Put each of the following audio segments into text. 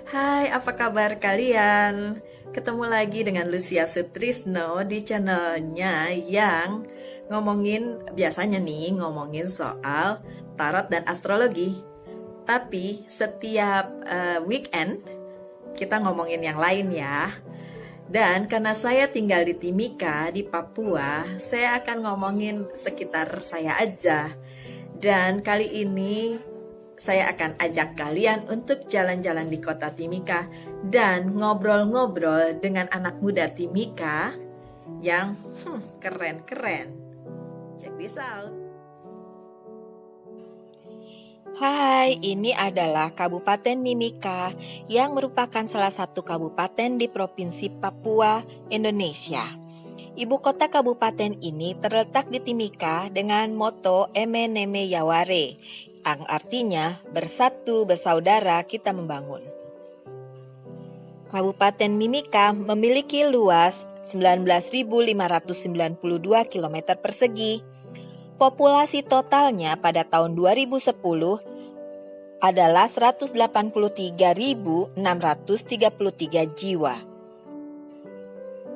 Hai, apa kabar kalian? Ketemu lagi dengan Lucia Sutrisno di channelnya yang biasanya nih ngomongin soal tarot dan astrologi. Tapi setiap weekend kita ngomongin yang lain ya. Dan karena saya tinggal di Timika, di Papua, saya akan ngomongin sekitar saya aja. Dan kali ini saya akan ajak kalian untuk jalan-jalan di kota Timika dan ngobrol-ngobrol dengan anak muda Timika yang keren-keren. Check this out. Hai, ini adalah Kabupaten Mimika yang merupakan salah satu kabupaten di Provinsi Papua, Indonesia. Ibu kota kabupaten ini terletak di Timika dengan moto Eme Neme Yaware, yang artinya bersatu bersaudara kita membangun. Kabupaten Mimika memiliki luas 19.592 km persegi. Populasi totalnya pada tahun 2010 adalah 183.633 jiwa.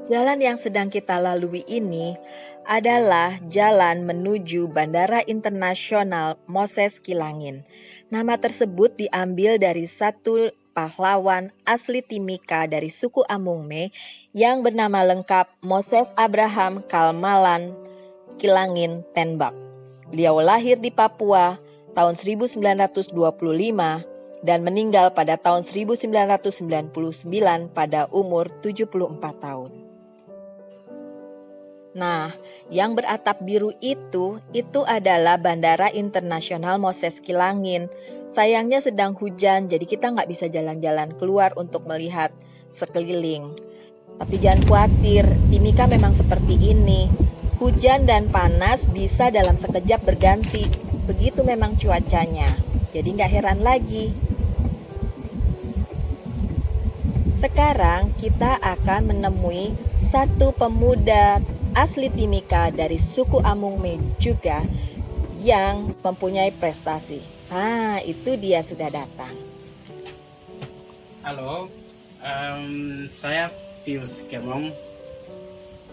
Jalan yang sedang kita lalui ini adalah jalan menuju Bandara Internasional Moses Kilangin. Nama tersebut diambil dari satu pahlawan asli Timika dari suku Amungme yang bernama lengkap Moses Abraham Kalmalan Kilangin Tenbak. Beliau lahir di Papua tahun 1925 dan meninggal pada tahun 1999 pada umur 74 tahun. Nah, yang beratap biru itu adalah Bandara Internasional Moses Kilangin. Sayangnya sedang hujan, jadi kita nggak bisa jalan-jalan keluar untuk melihat sekeliling. Tapi jangan khawatir, Timika memang seperti ini. Hujan dan panas bisa dalam sekejap berganti. Begitu memang cuacanya. Jadi nggak heran lagi. Sekarang kita akan menemui satu pemuda asli Timika dari suku Amungme juga yang mempunyai prestasi. Itu dia sudah datang. Halo, saya Pius Kemong,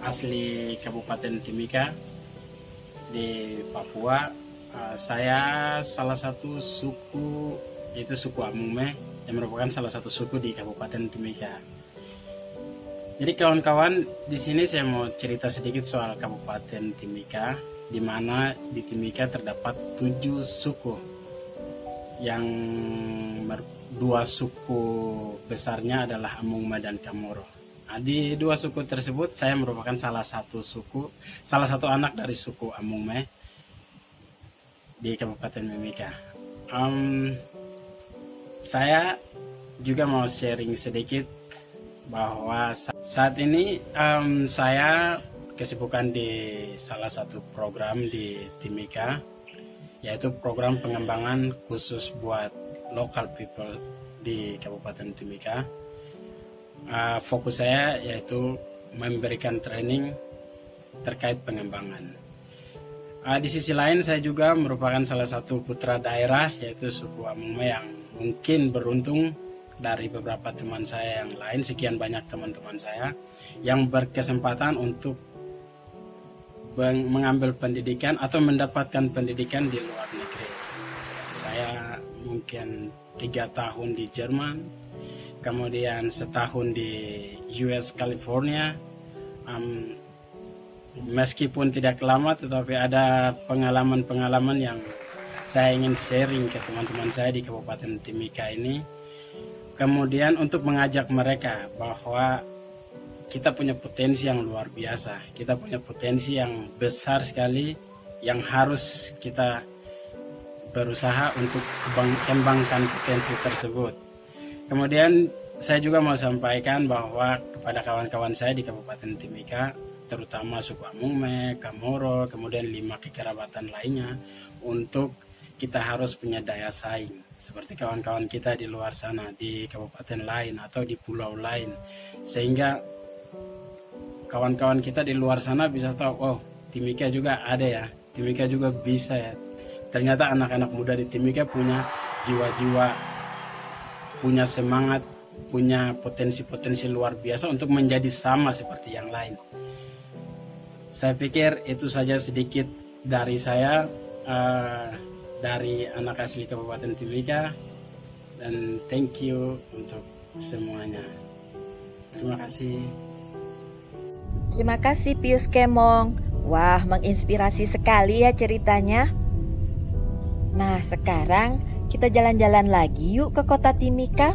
asli Kabupaten Timika di Papua. Saya salah satu suku, yaitu suku Amungme, yang merupakan salah satu suku di Kabupaten Timika. Jadi kawan-kawan, di sini saya mau cerita sedikit soal Kabupaten Timika, di mana di Timika terdapat 7 suku, yang dua suku besarnya adalah Amungme dan Kamoro. Nah, di 2 suku tersebut saya merupakan salah satu anak dari suku Amungme di Kabupaten Mimika. Saya juga mau sharing sedikit bahwa saat ini saya kesibukan di salah satu program di Timika, yaitu program pengembangan khusus buat local people di Kabupaten Timika. Fokus saya yaitu memberikan training terkait pengembangan. Di sisi lain saya juga merupakan salah satu putra daerah, yaitu suku Amungme, yang mungkin beruntung dari beberapa teman saya yang lain, sekian banyak teman-teman saya yang berkesempatan untuk mengambil pendidikan atau mendapatkan pendidikan di luar negeri. Saya mungkin 3 tahun di Jerman, kemudian setahun di US California. Meskipun tidak lama, tetapi ada pengalaman-pengalaman yang saya ingin sharing ke teman-teman saya di Kabupaten Timika ini. Kemudian untuk mengajak mereka bahwa kita punya potensi yang luar biasa, kita punya potensi yang besar sekali, yang harus kita berusaha untuk kembangkan potensi tersebut. Kemudian saya juga mau sampaikan bahwa kepada kawan-kawan saya di Kabupaten Timika, terutama suku Amungme, Kamoro, kemudian 5 kekerabatan lainnya, untuk kita harus punya daya saing seperti kawan-kawan kita di luar sana, di kabupaten lain atau di pulau lain, sehingga kawan-kawan kita di luar sana bisa tahu, oh Timika juga ada ya, Timika juga bisa ya. Ternyata anak-anak muda di Timika punya jiwa-jiwa, punya semangat punya potensi-potensi luar biasa untuk menjadi sama seperti yang lain. Saya pikir itu saja sedikit dari saya, dari anak asli Kabupaten Timika, dan thank you untuk semuanya. Terima kasih. Terima kasih Pius Kemong. Wah, menginspirasi sekali ya ceritanya. Nah, sekarang kita jalan-jalan lagi yuk ke kota Timika.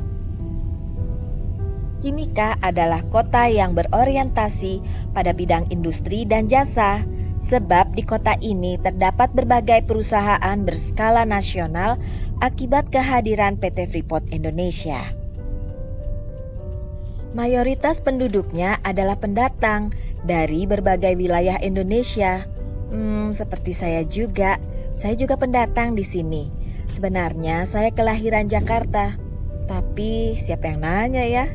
Timika adalah kota yang berorientasi pada bidang industri dan jasa, sebab di kota ini terdapat berbagai perusahaan berskala nasional akibat kehadiran PT Freeport Indonesia. Mayoritas penduduknya adalah pendatang dari berbagai wilayah Indonesia. Seperti saya juga pendatang di sini. Sebenarnya saya kelahiran Jakarta, tapi siapa yang nanya ya?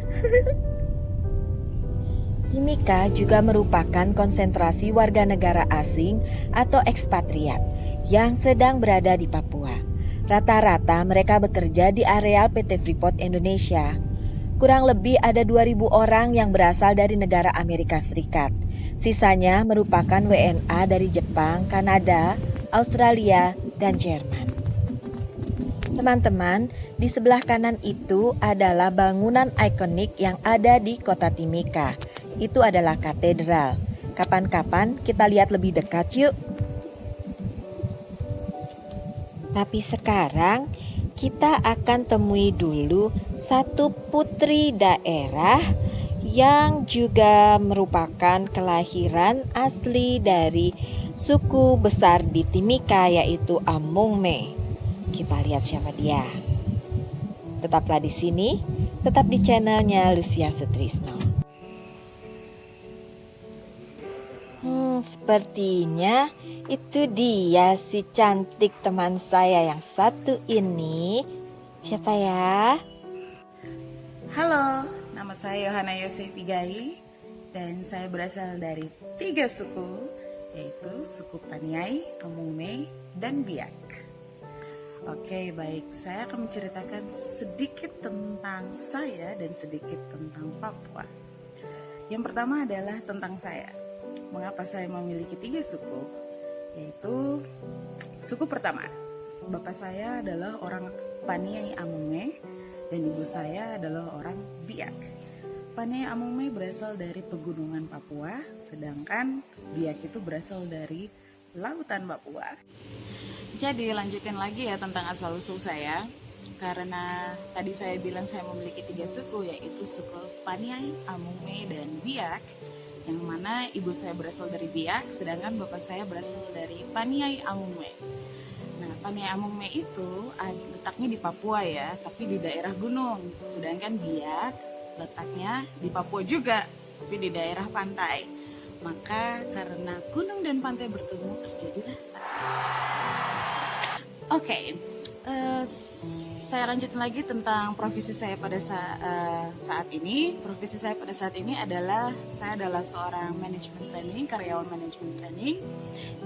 Timika juga merupakan konsentrasi warga negara asing atau ekspatriat yang sedang berada di Papua. Rata-rata mereka bekerja di areal PT Freeport Indonesia. Kurang lebih ada 2.000 orang yang berasal dari negara Amerika Serikat. Sisanya merupakan WNA dari Jepang, Kanada, Australia, dan Jerman. Teman-teman, di sebelah kanan itu adalah bangunan ikonik yang ada di kota Timika. Itu adalah katedral. Kapan-kapan kita lihat lebih dekat yuk. Tapi sekarang kita akan temui dulu satu putri daerah yang juga merupakan kelahiran asli dari suku besar di Timika, yaitu Amungme. Kita lihat siapa dia. Tetaplah di sini, tetap di channelnya Lucia Sutrisno. Sepertinya itu dia si cantik teman saya yang satu ini. Siapa ya? Halo, nama saya Yohana Yosef Pigai dan saya berasal dari 3 suku, yaitu suku Paniai, Amungme, dan Biak. Oke, baik, saya akan menceritakan sedikit tentang saya dan sedikit tentang Papua. Yang pertama adalah tentang saya. Mengapa saya memiliki 3 suku? Yaitu suku pertama, bapak saya adalah orang Paniai Amungme dan ibu saya adalah orang Biak. Paniai Amungme berasal dari pegunungan Papua, sedangkan Biak itu berasal dari lautan Papua. Jadi lanjutin lagi ya tentang asal-usul saya. Karena tadi saya bilang saya memiliki 3 suku, yaitu suku Paniai, Amungme, dan Biak, yang mana ibu saya berasal dari Biak, sedangkan bapak saya berasal dari Paniai Amungme. Nah, Paniai Amungme itu letaknya di Papua ya, tapi di daerah gunung. Sedangkan Biak letaknya di Papua juga, tapi di daerah pantai. Maka karena gunung dan pantai bertemu, terjadilah Oke, saya lanjutin lagi tentang profesi saya pada saat ini. Profesi saya pada saat ini adalah saya adalah seorang manajemen training, karyawan manajemen training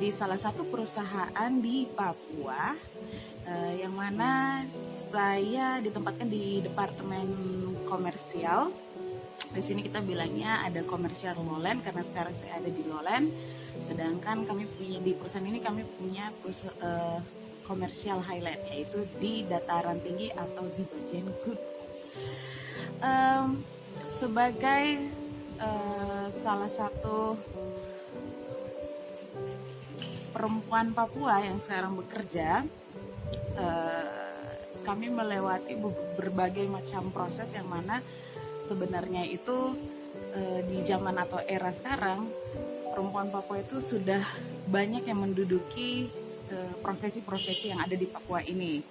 di salah satu perusahaan di Papua, yang mana saya ditempatkan di departemen komersial. Di sini kita bilangnya ada komersial lowland karena sekarang saya ada di lowland. Sedangkan kami punya di perusahaan ini kami punya komersial highland, yaitu di dataran tinggi atau di bagian gunung. Sebagai salah satu perempuan Papua yang sekarang bekerja, kami melewati berbagai macam proses yang mana sebenarnya itu di zaman atau era sekarang perempuan Papua itu sudah banyak yang menduduki profesi-profesi yang ada di Papua ini.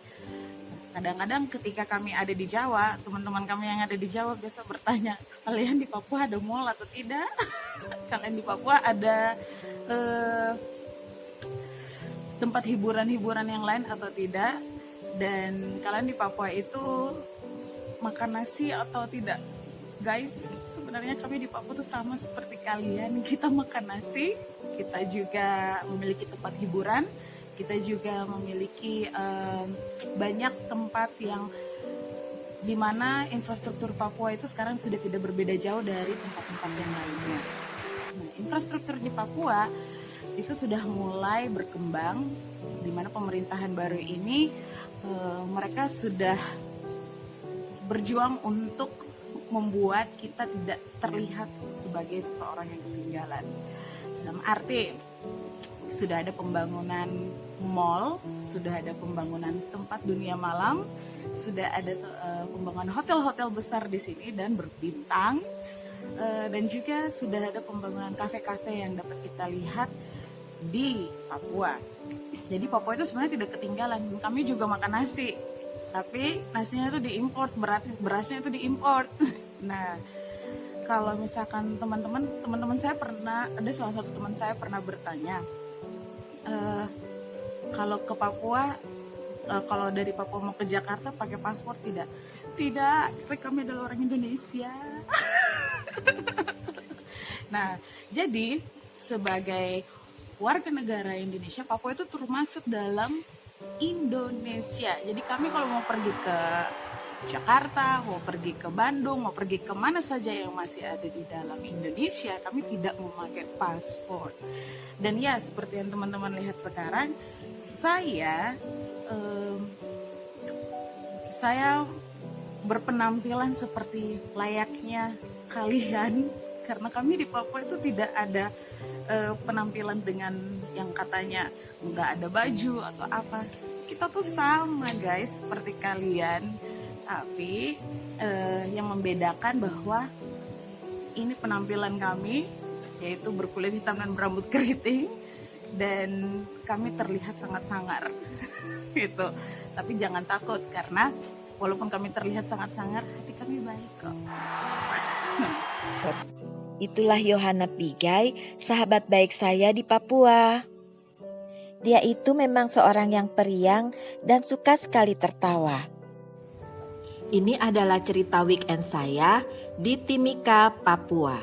Kadang-kadang ketika kami ada di Jawa, teman-teman kami yang ada di Jawa biasa bertanya, kalian di Papua ada mall atau tidak? Kalian di Papua ada tempat hiburan-hiburan yang lain atau tidak? Dan kalian di Papua itu makan nasi atau tidak? Guys, sebenarnya kami di Papua tuh sama seperti kalian. Kita makan nasi, kita juga memiliki tempat hiburan, kita juga memiliki banyak tempat yang di mana infrastruktur Papua itu sekarang sudah tidak berbeda jauh dari tempat-tempat yang lainnya. Nah, infrastruktur di Papua itu sudah mulai berkembang, di mana pemerintahan baru ini mereka sudah berjuang untuk membuat kita tidak terlihat sebagai seseorang yang ketinggalan. Dalam arti sudah ada pembangunan mall, sudah ada pembangunan tempat dunia malam, sudah ada pembangunan hotel-hotel besar di sini dan berbintang, dan juga sudah ada pembangunan kafe-kafe yang dapat kita lihat di Papua. Jadi Papua itu sebenarnya tidak ketinggalan. Kami juga makan nasi, tapi nasinya itu diimport, berasnya itu diimport. Nah, kalau misalkan teman-teman saya pernah, ada salah satu teman saya pernah bertanya, kalau ke Papua, kalau dari Papua mau ke Jakarta pakai paspor tidak? Tidak, kami adalah orang Indonesia. Nah, jadi sebagai warga negara Indonesia, Papua itu termasuk dalam Indonesia. Jadi kami kalau mau pergi ke Jakarta, mau pergi ke Bandung, mau pergi ke mana saja yang masih ada di dalam Indonesia, kami tidak memakai paspor. Dan ya, seperti yang teman-teman lihat sekarang, saya berpenampilan seperti layaknya kalian, karena kami di Papua itu tidak ada penampilan dengan yang katanya nggak ada baju atau apa. Kita tuh sama guys seperti kalian, tapi yang membedakan bahwa ini penampilan kami, yaitu berkulit hitam dan berambut keriting, dan kami terlihat sangat sangar. Gitu. Tapi jangan takut, karena walaupun kami terlihat sangat sangar, hati kami baik kok. Itulah Yohana Pigai, sahabat baik saya di Papua. Dia itu memang seorang yang periang dan suka sekali tertawa. Ini adalah cerita weekend saya di Timika, Papua.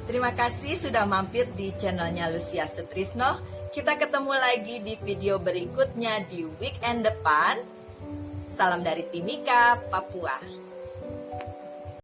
Terima kasih sudah mampir di channelnya Lucia Sutrisno. Kita ketemu lagi di video berikutnya di weekend depan. Salam dari Timika, Papua.